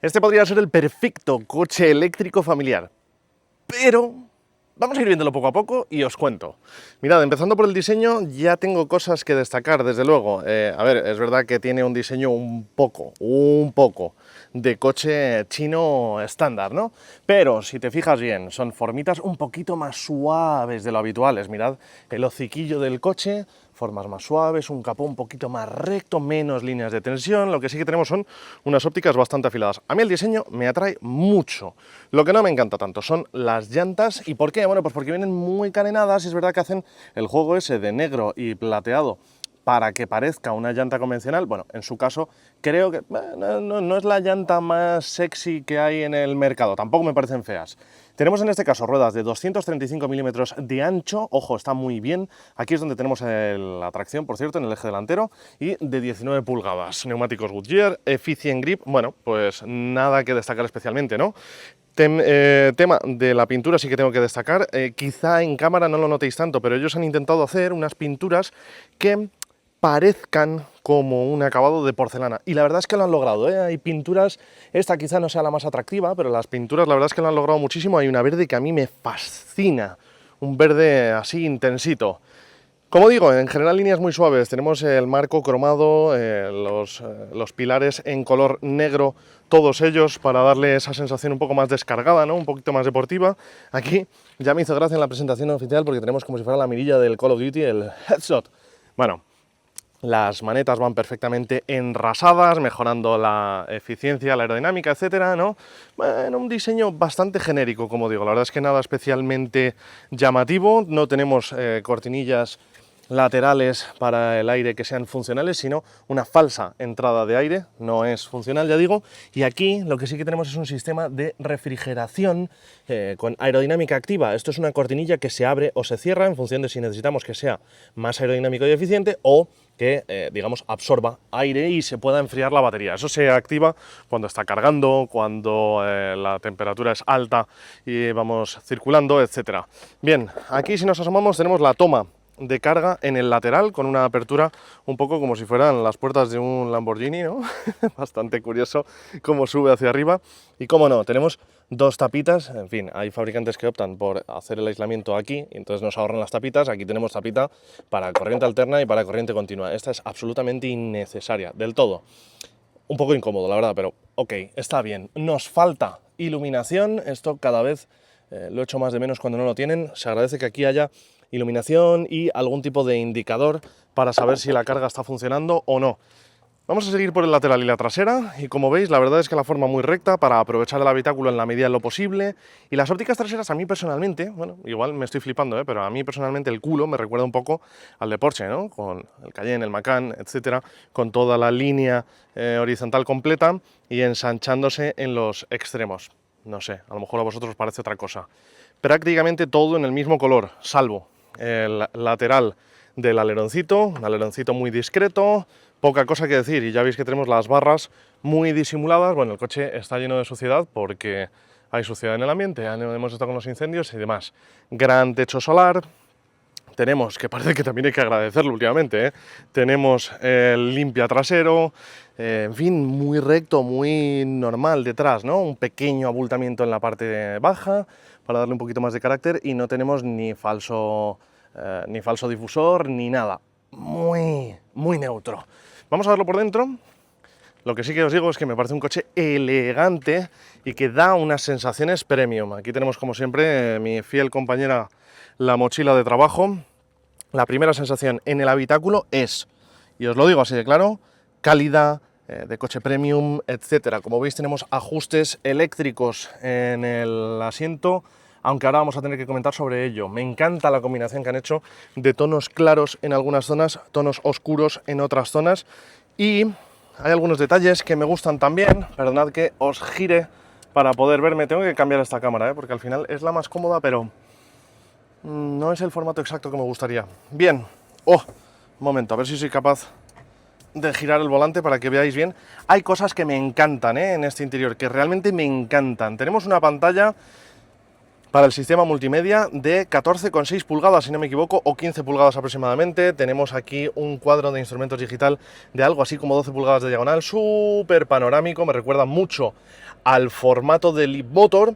Este podría ser el perfecto coche eléctrico familiar, pero vamos a ir viéndolo poco a poco y os cuento. Mirad, empezando por el diseño, ya tengo cosas que destacar, desde luego. A ver, es verdad que tiene un diseño un poco de coche chino estándar, ¿no? Pero si te fijas bien, son formitas un poquito más suaves de lo habituales. Mirad el hociquillo del coche, formas más suaves, un capó un poquito más recto, menos líneas de tensión. Lo que sí que tenemos son unas ópticas bastante afiladas. A mí el diseño me atrae mucho. Lo que no me encanta tanto son las llantas. ¿Y por qué? Bueno, pues porque vienen muy carenadas y es verdad que hacen el juego ese de negro y plateado para que parezca una llanta convencional. Bueno, en su caso creo que no es la llanta más sexy que hay en el mercado, tampoco me parecen feas. Tenemos en este caso ruedas de 235 milímetros de ancho, ojo, está muy bien. Aquí es donde tenemos la tracción, por cierto, en el eje delantero, y de 19 pulgadas. Neumáticos Goodyear, Efficient Grip, bueno, pues nada que destacar especialmente, ¿no? Tema de la pintura sí que tengo que destacar, quizá en cámara no lo notéis tanto, pero ellos han intentado hacer unas pinturas que parezcan como un acabado de porcelana, y la verdad es que lo han logrado, ¿eh? Hay pinturas, esta quizá no sea la más atractiva, pero las pinturas la verdad es que lo han logrado muchísimo. Hay una verde que a mí me fascina, un verde así intensito. Como digo, en general líneas muy suaves, tenemos el marco cromado, los pilares en color negro, todos ellos para darle esa sensación un poco más descargada, ¿no? Un poquito más deportiva. Aquí ya me hizo gracia en la presentación oficial porque tenemos como si fuera la mirilla del Call of Duty, el headshot. Bueno, las manetas van perfectamente enrasadas, mejorando la eficiencia, la aerodinámica, etcétera, ¿no? Bueno, un diseño bastante genérico, como digo. La verdad es que nada especialmente llamativo. No tenemos cortinillas laterales para el aire que sean funcionales, sino una falsa entrada de aire, no es funcional, ya digo. Y aquí lo que sí que tenemos es un sistema de refrigeración con aerodinámica activa. Esto es una cortinilla que se abre o se cierra en función de si necesitamos que sea más aerodinámico y eficiente o que, digamos, absorba aire y se pueda enfriar la batería. Eso se activa cuando está cargando, cuando la temperatura es alta y vamos circulando, etcétera. Bien, aquí si nos asomamos tenemos la toma de carga en el lateral con una apertura un poco como si fueran las puertas de un Lamborghini, ¿no? Bastante curioso cómo sube hacia arriba. Y cómo no, tenemos dos tapitas. En fin, hay fabricantes que optan por hacer el aislamiento aquí y entonces nos ahorran las tapitas. Aquí tenemos tapita para corriente alterna y para corriente continua. Esta es absolutamente innecesaria, del todo. Un poco incómodo, la verdad, pero ok, está bien. Nos falta iluminación, esto cada vez lo echo más de menos cuando no lo tienen. Se agradece que aquí haya iluminación y algún tipo de indicador para saber si la carga está funcionando o no. Vamos a seguir por el lateral y la trasera, y como veis la verdad es que la forma muy recta para aprovechar el habitáculo en la medida de lo posible. Y las ópticas traseras a mí personalmente, bueno, igual me estoy flipando, pero a mí personalmente el culo me recuerda un poco al de Porsche, ¿no? Con el Cayenne, el Macan, etcétera, con toda la línea horizontal completa y ensanchándose en los extremos. No sé, a lo mejor a vosotros os parece otra cosa. Prácticamente todo en el mismo color, salvo el lateral del aleroncito, un aleroncito muy discreto, poca cosa que decir, y ya veis que tenemos las barras muy disimuladas. Bueno, el coche está lleno de suciedad porque hay suciedad en el ambiente, hemos estado con los incendios y demás. Gran techo solar, tenemos, que parece que también hay que agradecerlo últimamente, ¿eh? Tenemos el limpia trasero, en fin, muy recto, muy normal detrás, ¿no? Un pequeño abultamiento en la parte baja para darle un poquito más de carácter, y no tenemos ni falso difusor ni nada. Muy neutro. Vamos a verlo por dentro. Lo que sí que os digo es que me parece un coche elegante y que da unas sensaciones premium. Aquí tenemos, como siempre, mi fiel compañera, la mochila de trabajo. La primera sensación en el habitáculo es, y os lo digo así de claro, cálida, de coche premium, etcétera. Como veis tenemos ajustes eléctricos en el asiento, aunque ahora vamos a tener que comentar sobre ello. Me encanta la combinación que han hecho de tonos claros en algunas zonas, tonos oscuros en otras zonas, y hay algunos detalles que me gustan también. Perdonad que os gire para poder verme, tengo que cambiar esta cámara, porque al final es la más cómoda, pero no es el formato exacto que me gustaría. Bien, un momento, a ver si soy capaz de girar el volante para que veáis bien. Hay cosas que me encantan en este interior, que realmente me encantan. Tenemos una pantalla para el sistema multimedia de 14,6 pulgadas, si no me equivoco, o 15 pulgadas aproximadamente. Tenemos aquí un cuadro de instrumentos digital de algo así como 12 pulgadas de diagonal, súper panorámico, me recuerda mucho al formato del Leapmotor,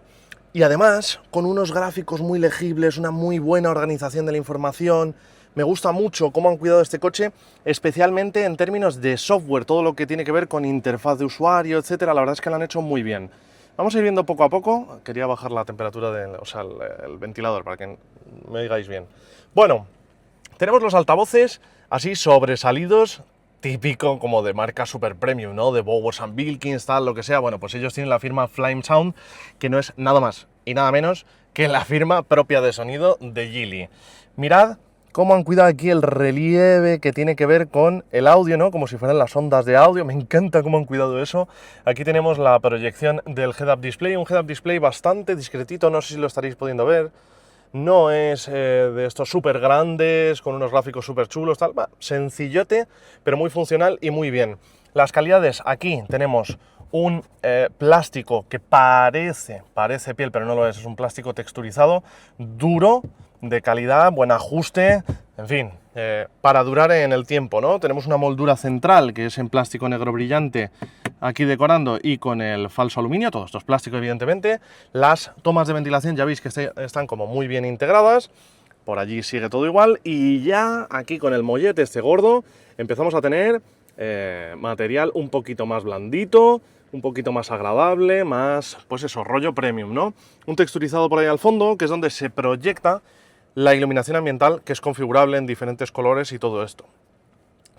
y además con unos gráficos muy legibles, una muy buena organización de la información. Me gusta mucho cómo han cuidado este coche, especialmente en términos de software, todo lo que tiene que ver con interfaz de usuario, etcétera. La verdad es que lo han hecho muy bien. Vamos a ir viendo poco a poco. Quería bajar la temperatura el ventilador para que me digáis bien. Bueno, tenemos los altavoces así sobresalidos, típico como de marca super premium, ¿no? De Bowers & Wilkins, tal, lo que sea. Bueno, pues ellos tienen la firma Flame Sound, que no es nada más y nada menos que la firma propia de sonido de Geely. Mirad cómo han cuidado aquí el relieve que tiene que ver con el audio, ¿no? Como si fueran las ondas de audio. Me encanta cómo han cuidado eso. Aquí tenemos la proyección del head-up display, un head-up display bastante discretito, no sé si lo estaréis pudiendo ver. No es de estos súper grandes, con unos gráficos súper chulos, tal, sencillote, pero muy funcional y muy bien. Las calidades, aquí tenemos un plástico que parece piel, pero no lo es un plástico texturizado, duro, de calidad, buen ajuste, en fin, para durar en el tiempo, ¿no? Tenemos una moldura central que es en plástico negro brillante, aquí decorando, y con el falso aluminio, todo esto es plástico evidentemente. Las tomas de ventilación ya veis que están como muy bien integradas, por allí sigue todo igual, y ya aquí con el mollete este gordo empezamos a tener material un poquito más blandito, un poquito más agradable, más, pues eso, rollo premium, ¿no? Un texturizado por ahí al fondo, que es donde se proyecta la iluminación ambiental, que es configurable en diferentes colores y todo esto.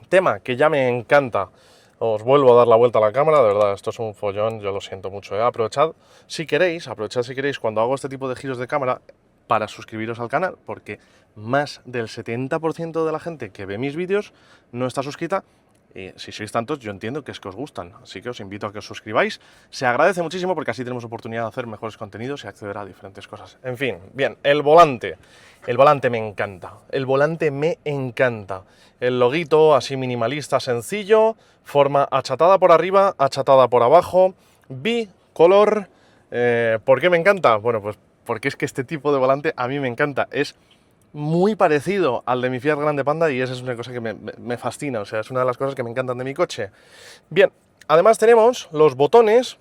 Tema que ya me encanta. Os vuelvo a dar la vuelta a la cámara, de verdad, esto es un follón, yo lo siento mucho. Aprovechad si queréis cuando hago este tipo de giros de cámara para suscribiros al canal, porque más del 70% de la gente que ve mis vídeos no está suscrita. Y si sois tantos, yo entiendo que es que os gustan, así que os invito a que os suscribáis. Se agradece muchísimo porque así tenemos oportunidad de hacer mejores contenidos y acceder a diferentes cosas. En fin, bien, el volante. El volante me encanta, el volante me encanta. El loguito así minimalista, sencillo, forma achatada por arriba, achatada por abajo, bicolor. ¿Por qué me encanta? Bueno, pues porque es que este tipo de volante a mí me encanta, es muy parecido al de mi Fiat Grande Panda y esa es una cosa que me fascina, o sea, es una de las cosas que me encantan de mi coche. Bien, además tenemos los botones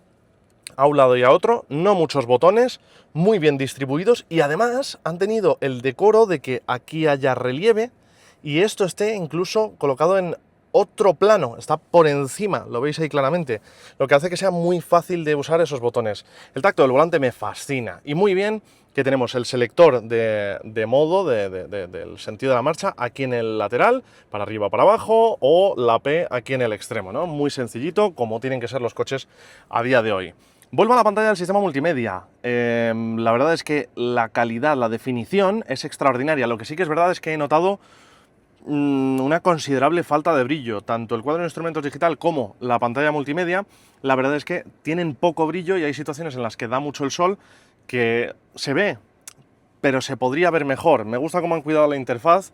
a un lado y a otro, no muchos botones, muy bien distribuidos, y además han tenido el decoro de que aquí haya relieve y esto esté incluso colocado en otro plano, está por encima, lo veis ahí claramente, lo que hace que sea muy fácil de usar esos botones. El tacto del volante me fascina, y muy bien que tenemos el selector de modo, del sentido de la marcha, aquí en el lateral, para arriba o para abajo, o la P aquí en el extremo, ¿no? Muy sencillito, como tienen que ser los coches a día de hoy. Vuelvo a la pantalla del sistema multimedia. La verdad es que la calidad, la definición es extraordinaria. Lo que sí que es verdad es que he notado una considerable falta de brillo. Tanto el cuadro de instrumentos digital como la pantalla multimedia, la verdad es que tienen poco brillo y hay situaciones en las que da mucho el sol que se ve, pero se podría ver mejor. Me gusta cómo han cuidado la interfaz,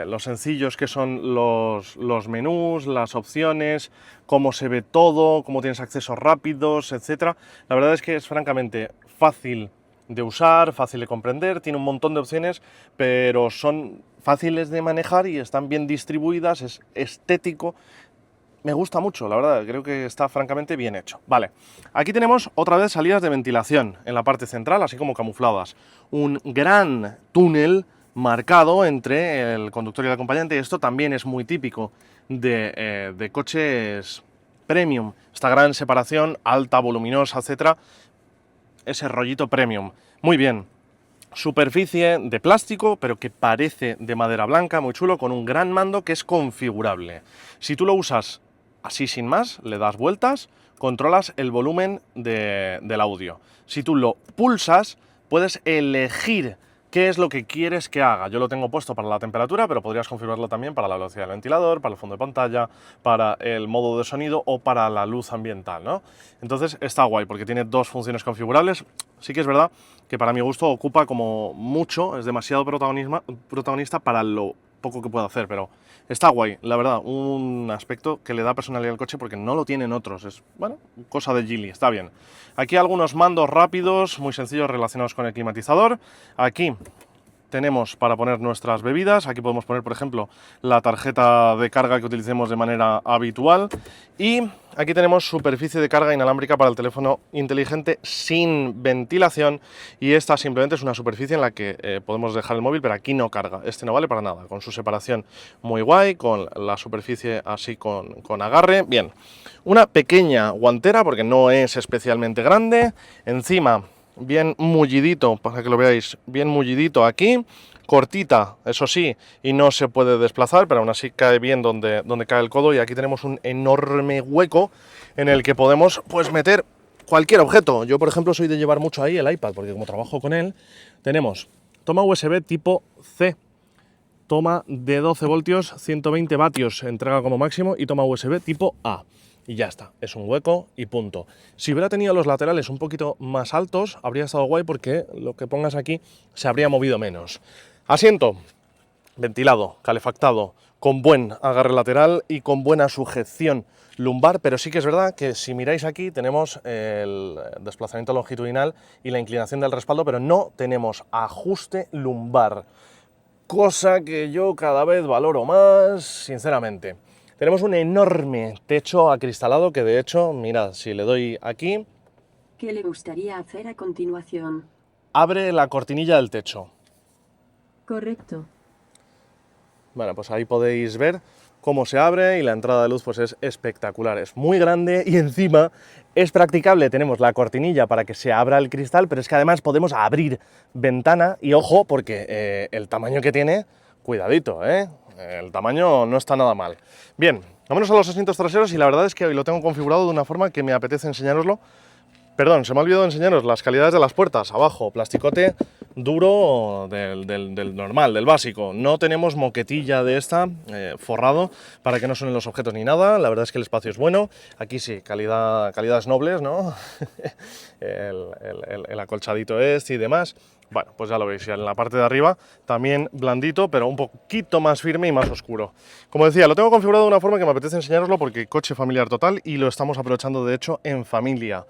los sencillos que son los menús, las opciones, cómo se ve todo, cómo tienes accesos rápidos, etc. La verdad es que es francamente fácil de usar, fácil de comprender, tiene un montón de opciones, pero son fáciles de manejar y están bien distribuidas, es estético. Me gusta mucho, la verdad, creo que está francamente bien hecho. Vale, aquí tenemos otra vez salidas de ventilación en la parte central, así como camufladas. Un gran túnel marcado entre el conductor y el acompañante. Esto también es muy típico de coches premium. Esta gran separación, alta, voluminosa, etcétera. Ese rollito premium. Muy bien. Superficie de plástico, pero que parece de madera blanca, muy chulo, con un gran mando que es configurable. Si tú lo usas así sin más, le das vueltas, controlas el volumen del audio. Si tú lo pulsas, puedes elegir qué es lo que quieres que haga. Yo lo tengo puesto para la temperatura, pero podrías configurarlo también para la velocidad del ventilador, para el fondo de pantalla, para el modo de sonido o para la luz ambiental, ¿no? Entonces está guay porque tiene dos funciones configurables. Sí que es verdad que para mi gusto ocupa como mucho, es demasiado protagonista para lo poco que puedo hacer, pero está guay, la verdad, un aspecto que le da personalidad al coche porque no lo tienen otros, es, bueno, cosa de Geely, está bien. Aquí algunos mandos rápidos, muy sencillos relacionados con el climatizador. Aquí tenemos para poner nuestras bebidas, aquí podemos poner por ejemplo la tarjeta de carga que utilicemos de manera habitual y aquí tenemos superficie de carga inalámbrica para el teléfono inteligente sin ventilación y esta simplemente es una superficie en la que podemos dejar el móvil, pero aquí no carga, este no vale para nada, con su separación muy guay, con la superficie así con agarre, bien. Una pequeña guantera porque no es especialmente grande, encima bien mullidito, para que lo veáis, bien mullidito aquí, cortita, eso sí, y no se puede desplazar, pero aún así cae bien donde cae el codo y aquí tenemos un enorme hueco en el que podemos pues meter cualquier objeto. Yo, por ejemplo, soy de llevar mucho ahí el iPad, porque como trabajo con él, tenemos toma USB tipo C, toma de 12 voltios, 120 vatios entrega como máximo y toma USB tipo A. Y ya está, es un hueco y punto. Si hubiera tenido los laterales un poquito más altos, habría estado guay porque lo que pongas aquí se habría movido menos. Asiento, ventilado, calefactado, con buen agarre lateral y con buena sujeción lumbar, pero sí que es verdad que si miráis aquí tenemos el desplazamiento longitudinal y la inclinación del respaldo, pero no tenemos ajuste lumbar, cosa que yo cada vez valoro más, sinceramente. Tenemos un enorme techo acristalado que de hecho, mirad, si le doy aquí... ¿Qué le gustaría hacer a continuación? Abre la cortinilla del techo. Correcto. Bueno, pues ahí podéis ver cómo se abre y la entrada de luz pues es espectacular. Es muy grande y encima es practicable. Tenemos la cortinilla para que se abra el cristal, pero es que además podemos abrir ventana y ojo porque el tamaño que tiene, cuidadito, el tamaño no está nada mal. Bien, vámonos a los asientos traseros y la verdad es que hoy lo tengo configurado de una forma que me apetece enseñároslo. Perdón, se me ha olvidado enseñaros las calidades de las puertas. Abajo, plasticote duro del normal, del básico. No tenemos moquetilla de esta, forrado, para que no suenen los objetos ni nada. La verdad es que el espacio es bueno. Aquí sí, calidades nobles, ¿no? el acolchadito este y demás. Bueno, pues ya lo veis, ya en la parte de arriba también blandito, pero un poquito más firme y más oscuro. Como decía, lo tengo configurado de una forma que me apetece enseñaroslo porque coche familiar total y lo estamos aprovechando de hecho en familia.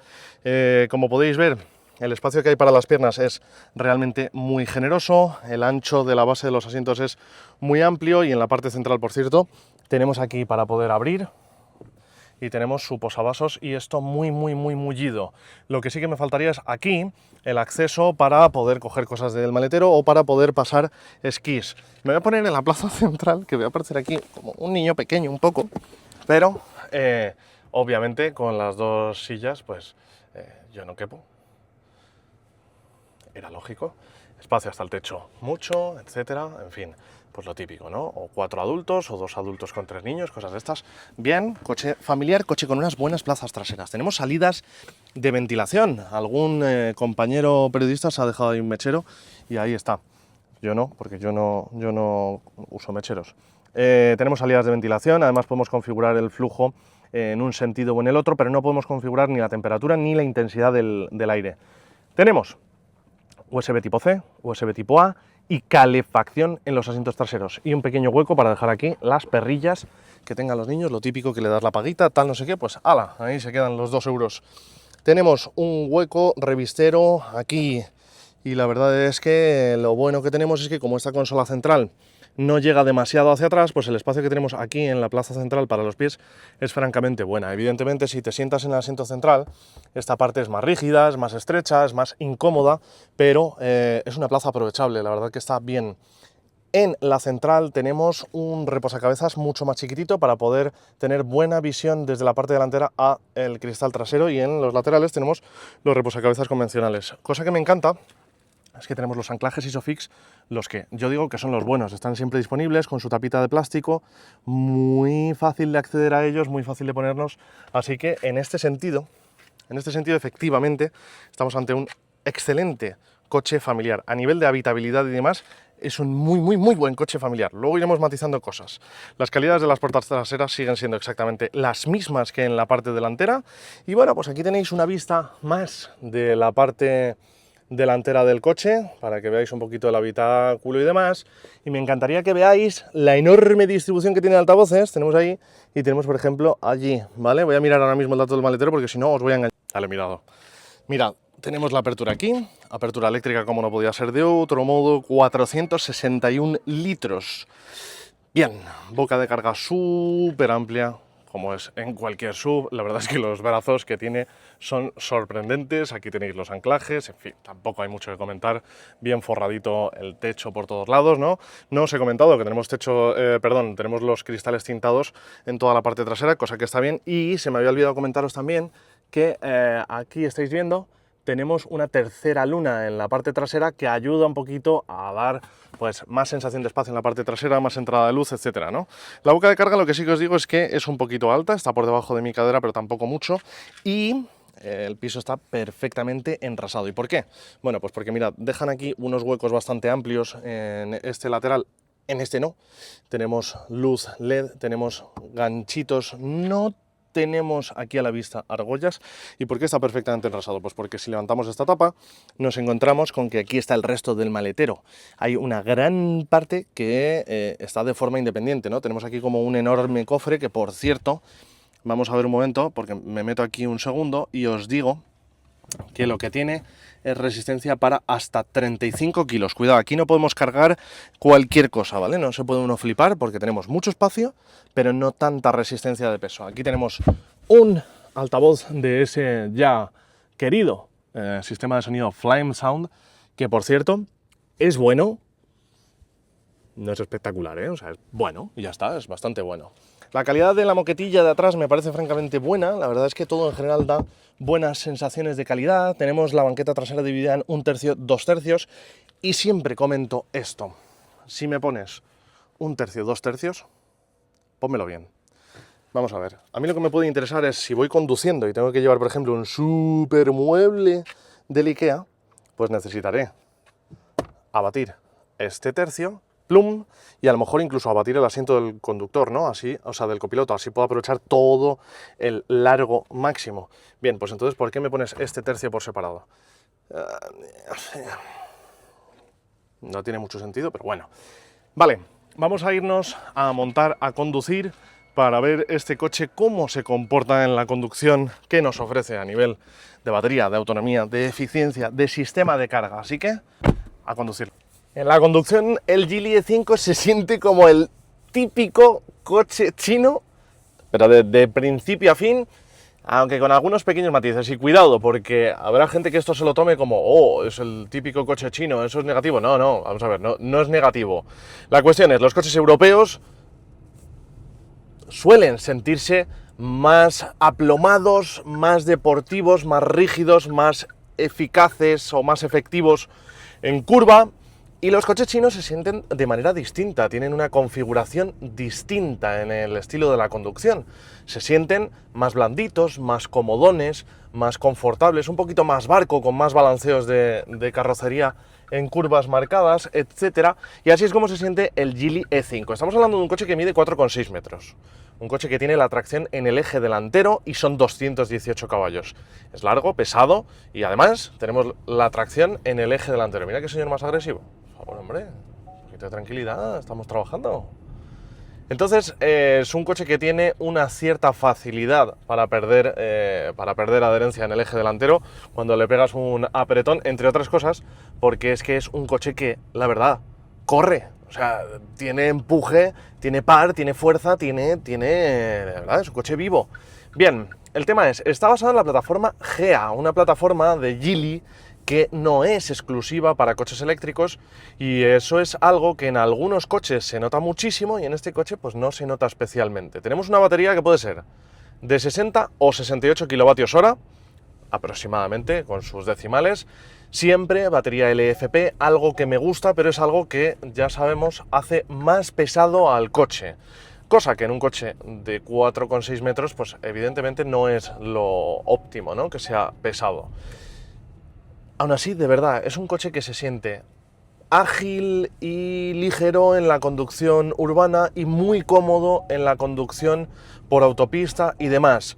Como podéis ver, el espacio que hay para las piernas es realmente muy generoso, el ancho de la base de los asientos es muy amplio y en la parte central, por cierto, tenemos aquí para poder abrir y tenemos su posavasos y esto muy mullido. Lo que sí que me faltaría es aquí el acceso para poder coger cosas del maletero o para poder pasar esquís. Me voy a poner en la plaza central, que voy a aparecer aquí como un niño pequeño un poco, pero obviamente con las dos sillas pues yo no quepo. Era lógico. Espacio hasta el techo mucho, etcétera, en fin, pues lo típico, ¿no? O 4 adultos o 2 adultos con 3 niños, cosas de estas. Bien, coche familiar, coche con unas buenas plazas traseras. Tenemos salidas de ventilación. Algún compañero periodista se ha dejado ahí un mechero y ahí está. Yo no, porque yo no uso mecheros. Tenemos salidas de ventilación, además podemos configurar el flujo en un sentido o en el otro, pero no podemos configurar ni la temperatura ni la intensidad del aire. Tenemos USB tipo C, USB tipo A y calefacción en los asientos traseros y un pequeño hueco para dejar aquí las perrillas que tengan los niños, lo típico que le das la paguita, tal no sé qué, pues ala, ahí se quedan los 2 euros. Tenemos un hueco revistero aquí y la verdad es que lo bueno que tenemos es que como esta consola central no llega demasiado hacia atrás, pues el espacio que tenemos aquí en la plaza central para los pies es francamente buena. Evidentemente, si te sientas en el asiento central, esta parte es más rígida, es más estrecha, es más incómoda, pero es una plaza aprovechable, la verdad que está bien. En la central tenemos un reposacabezas mucho más chiquitito para poder tener buena visión desde la parte delantera a el cristal trasero y en los laterales tenemos los reposacabezas convencionales. Cosa que me encanta es que tenemos los anclajes Isofix, los que yo digo que son los buenos, están siempre disponibles con su tapita de plástico, muy fácil de acceder a ellos, muy fácil de ponernos, así que en este sentido efectivamente estamos ante un excelente coche familiar. A nivel de habitabilidad y demás, es un muy buen coche familiar. Luego iremos matizando cosas. Las calidades de las puertas traseras siguen siendo exactamente las mismas que en la parte delantera y bueno, pues aquí tenéis una vista más de la parte delantera del coche para que veáis un poquito el habitáculo y demás. Y me encantaría que veáis la enorme distribución que tiene de altavoces. Tenemos ahí y tenemos, por ejemplo, allí, ¿vale? Voy a mirar ahora mismo el dato del maletero porque si no os voy a engañar. Vale, mirad. Mirad, tenemos la apertura aquí, apertura eléctrica como no podía ser de otro modo, 461 litros. Bien, boca de carga súper amplia, como es en cualquier SUV. La verdad es que los brazos que tiene son sorprendentes. Aquí tenéis los anclajes, en fin, tampoco hay mucho que comentar. Bien forradito el techo por todos lados, ¿no? No os he comentado que tenemos tenemos los cristales tintados en toda la parte trasera, cosa que está bien. Y se me había olvidado comentaros también que aquí estáis viendo, tenemos una tercera luna en la parte trasera que ayuda un poquito a dar pues más sensación de espacio en la parte trasera, más entrada de luz, etcétera, ¿no? La boca de carga, lo que sí que os digo es que es un poquito alta, está por debajo de mi cadera, pero tampoco mucho, y el piso está perfectamente enrasado. ¿Y por qué? Bueno, pues porque mirad, dejan aquí unos huecos bastante amplios en este lateral. En este no. Tenemos luz LED, tenemos ganchitos, no tenemos aquí a la vista argollas. ¿Y por qué está perfectamente enrasado? Pues porque si levantamos esta tapa nos encontramos con que aquí está el resto del maletero. Hay una gran parte que está de forma independiente, ¿no? Tenemos aquí como un enorme cofre que, por cierto, vamos a ver un momento, porque me meto aquí un segundo y os digo que lo que tiene es resistencia para hasta 35 kilos. Cuidado, aquí no podemos cargar cualquier cosa, ¿vale? No se puede uno flipar porque tenemos mucho espacio, pero no tanta resistencia de peso. Aquí tenemos un altavoz de ese ya querido sistema de sonido Flame Sound, que por cierto es bueno. No es espectacular, ¿eh? O sea, es bueno y ya está, es bastante bueno. La calidad de la moquetilla de atrás me parece francamente buena. La verdad es que todo en general da buenas sensaciones de calidad. Tenemos la banqueta trasera dividida en 1/3, 2/3. Y siempre comento esto. Si me pones 1/3, 2/3, pónmelo bien. Vamos a ver. A mí lo que me puede interesar es si voy conduciendo y tengo que llevar, por ejemplo, un super mueble del IKEA, pues necesitaré abatir este tercio, plum, y a lo mejor incluso abatir el asiento del conductor, ¿no? Así, o sea, del copiloto, así puedo aprovechar todo el largo máximo. Bien, pues entonces, ¿por qué me pones este tercio por separado? No tiene mucho sentido, pero bueno. Vale, vamos a irnos a montar, a conducir, para ver este coche cómo se comporta en la conducción, qué nos ofrece a nivel de batería, de autonomía, de eficiencia, de sistema de carga. Así que, a conducir. En la conducción, el Geely E5 se siente como el típico coche chino, pero de principio a fin, aunque con algunos pequeños matices. Y cuidado, porque habrá gente que esto se lo tome como, oh, es el típico coche chino, eso es negativo. No, no, vamos a ver, no es negativo. La cuestión es, los coches europeos suelen sentirse más aplomados, más deportivos, más rígidos, más eficaces o más efectivos en curva. Y los coches chinos se sienten de manera distinta, tienen una configuración distinta en el estilo de la conducción. Se sienten más blanditos, más comodones, más confortables, un poquito más barco, con más balanceos de carrocería en curvas marcadas, etc. Y así es como se siente el Geely E5. Estamos hablando de un coche que mide 4,6 metros. Un coche que tiene la tracción en el eje delantero y son 218 caballos. Es largo, pesado y además tenemos la tracción en el eje delantero. Mira qué señor más agresivo. Por favor, hombre, un poquito de tranquilidad, estamos trabajando. Entonces, es un coche que tiene una cierta facilidad para perder adherencia en el eje delantero cuando le pegas un apretón, entre otras cosas, porque es que es un coche que, la verdad, corre. O sea, tiene empuje, tiene par, tiene fuerza, de verdad, es un coche vivo. Bien, el tema es, está basado en la plataforma GEA, una plataforma de Geely que no es exclusiva para coches eléctricos, y eso es algo que en algunos coches se nota muchísimo y en este coche pues no se nota especialmente. Tenemos una batería que puede ser de 60 o 68 kilovatios hora, aproximadamente, con sus decimales. Siempre batería LFP, algo que me gusta, pero es algo que, ya sabemos, hace más pesado al coche. Cosa que en un coche de 4,6 metros, pues evidentemente no es lo óptimo, ¿no? Que sea pesado. Aún así, de verdad, es un coche que se siente ágil y ligero en la conducción urbana y muy cómodo en la conducción por autopista y demás.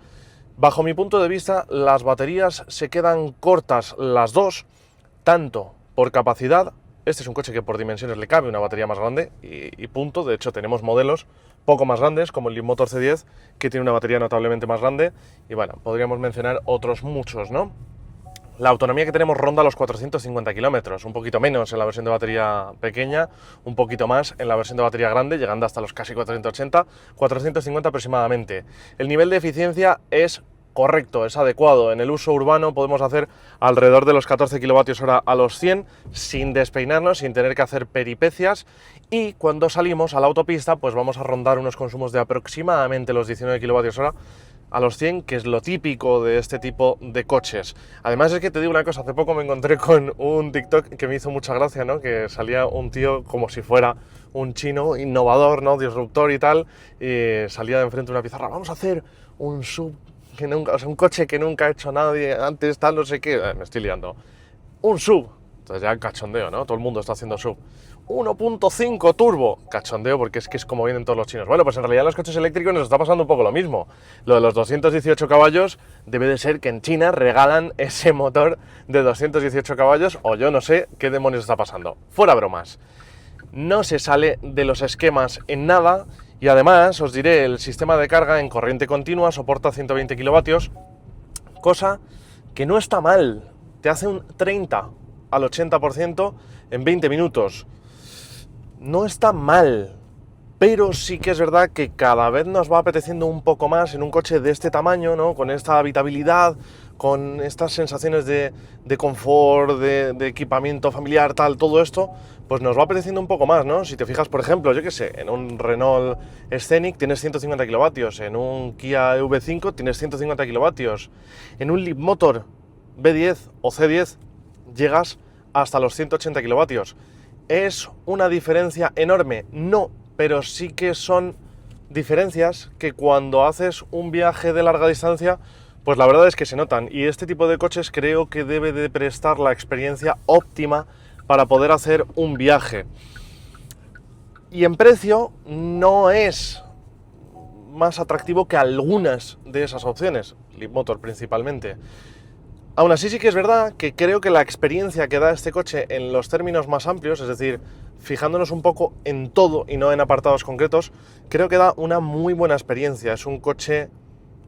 Bajo mi punto de vista, las baterías se quedan cortas las dos, tanto por capacidad. Este es un coche que por dimensiones le cabe una batería más grande y punto. De hecho, tenemos modelos poco más grandes, como el Leapmotor C10, que tiene una batería notablemente más grande. Y bueno, podríamos mencionar otros muchos, ¿no? La autonomía que tenemos ronda los 450 kilómetros, un poquito menos en la versión de batería pequeña, un poquito más en la versión de batería grande, llegando hasta los casi 480, 450 aproximadamente. El nivel de eficiencia es correcto, es adecuado. En el uso urbano podemos hacer alrededor de los 14 kWh a los 100 sin despeinarnos, sin tener que hacer peripecias, y cuando salimos a la autopista pues vamos a rondar unos consumos de aproximadamente los 19 kWh a los 100, que es lo típico de este tipo de coches. Además, es que te digo una cosa, hace poco me encontré con un TikTok que me hizo mucha gracia, ¿no? Que salía un tío como si fuera un chino innovador, ¿no? Disruptor y tal, y salía de enfrente de una pizarra: vamos a hacer un sub que nunca, o sea, un coche que nunca ha hecho nadie antes, tal, no sé qué. Me estoy liando. Un sub. Entonces ya cachondeo, ¿no? Todo el mundo está haciendo sub. 1.5 turbo, cachondeo, porque es que es como vienen todos los chinos. Bueno, pues en realidad en los coches eléctricos nos está pasando un poco lo mismo. Lo de los 218 caballos debe de ser que en China regalan ese motor de 218 caballos, o yo no sé qué demonios está pasando. Fuera bromas. No se sale de los esquemas en nada, y además os diré, el sistema de carga en corriente continua soporta 120 kilovatios, cosa que no está mal. Te hace un 30 al 80% en 20 minutos. No está mal, pero sí que es verdad que cada vez nos va apeteciendo un poco más en un coche de este tamaño, ¿no? Con esta habitabilidad, con estas sensaciones de confort, de equipamiento familiar, tal, todo esto, pues nos va apeteciendo un poco más, ¿no? Si te fijas, por ejemplo, yo qué sé, en un Renault Scenic tienes 150 kilovatios, en un Kia EV5 tienes 150 kilovatios, en un Leapmotor B10 o C10 llegas hasta los 180 kilovatios. ¿Es una diferencia enorme? No, pero sí que son diferencias que cuando haces un viaje de larga distancia, pues la verdad es que se notan. Y este tipo de coches creo que debe de prestar la experiencia óptima para poder hacer un viaje. Y en precio no es más atractivo que algunas de esas opciones, Leapmotor principalmente. Aún así sí que es verdad que creo que la experiencia que da este coche en los términos más amplios, es decir, fijándonos un poco en todo y no en apartados concretos, creo que da una muy buena experiencia. Es un coche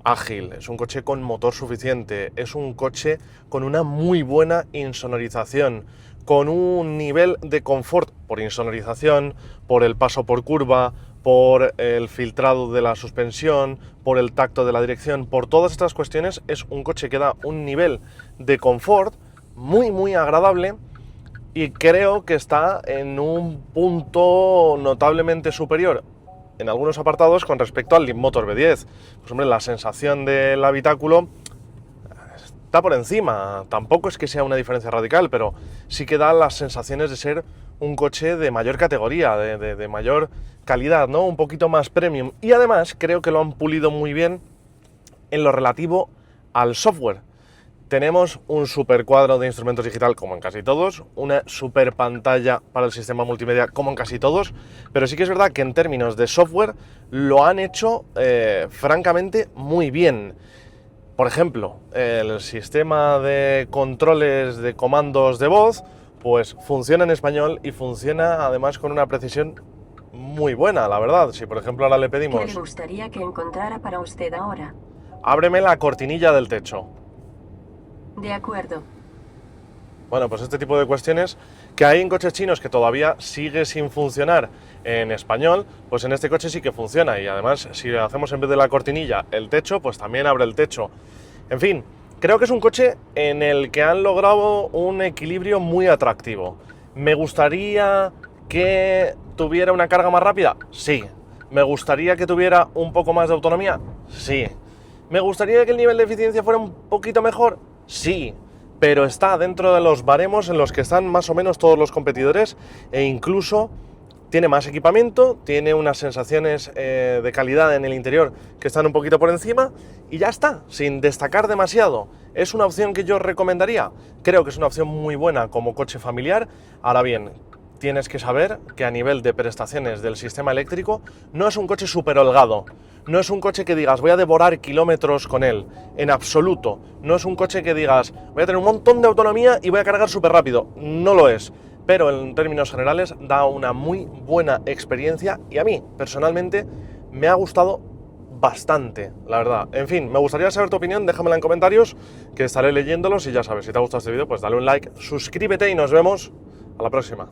ágil, es un coche con motor suficiente, es un coche con una muy buena insonorización, con un nivel de confort por insonorización, por el paso por curva, por el filtrado de la suspensión, por el tacto de la dirección, por todas estas cuestiones. Es un coche que da un nivel de confort muy agradable, y creo que está en un punto notablemente superior en algunos apartados con respecto al Leapmotor B10. Pues hombre, la sensación del habitáculo está por encima. Tampoco es que sea una diferencia radical, pero sí que da las sensaciones de ser un coche de mayor categoría, de mayor calidad, ¿no? Un poquito más premium. Y además creo que lo han pulido muy bien en lo relativo al software. Tenemos un super cuadro de instrumentos digital como en casi todos, una super pantalla para el sistema multimedia como en casi todos, pero sí que es verdad que en términos de software lo han hecho francamente muy bien. Por ejemplo, el sistema de controles de comandos de voz pues funciona en español y funciona además con una precisión muy buena, la verdad. Si por ejemplo ahora le ¿Qué pedimos: le gustaría que encontrara para usted ahora? ábreme la cortinilla del techo. De acuerdo. Bueno, pues este tipo de cuestiones que hay en coches chinos que todavía sigue sin funcionar en español, pues en este coche sí que funciona. Y además, si hacemos en vez de la cortinilla el techo, pues también abre el techo. En fin, creo que es un coche en el que han logrado un equilibrio muy atractivo. ¿Me gustaría que tuviera una carga más rápida? Sí. ¿Me gustaría que tuviera un poco más de autonomía? Sí. ¿Me gustaría que el nivel de eficiencia fuera un poquito mejor? Sí, pero está dentro de los baremos en los que están más o menos todos los competidores, e incluso tiene más equipamiento, tiene unas sensaciones de calidad en el interior que están un poquito por encima, y ya está, sin destacar demasiado. ¿Es una opción que yo recomendaría? Creo que es una opción muy buena como coche familiar. Ahora bien, tienes que saber que a nivel de prestaciones del sistema eléctrico no es un coche súper holgado, no es un coche que digas voy a devorar kilómetros con él, en absoluto, no es un coche que digas voy a tener un montón de autonomía y voy a cargar súper rápido, no lo es, pero en términos generales da una muy buena experiencia y a mí personalmente me ha gustado bastante, la verdad. En fin, me gustaría saber tu opinión, déjamela en comentarios, que estaré leyéndolos y ya sabes, si te ha gustado este vídeo, pues dale un like, suscríbete y nos vemos a la próxima.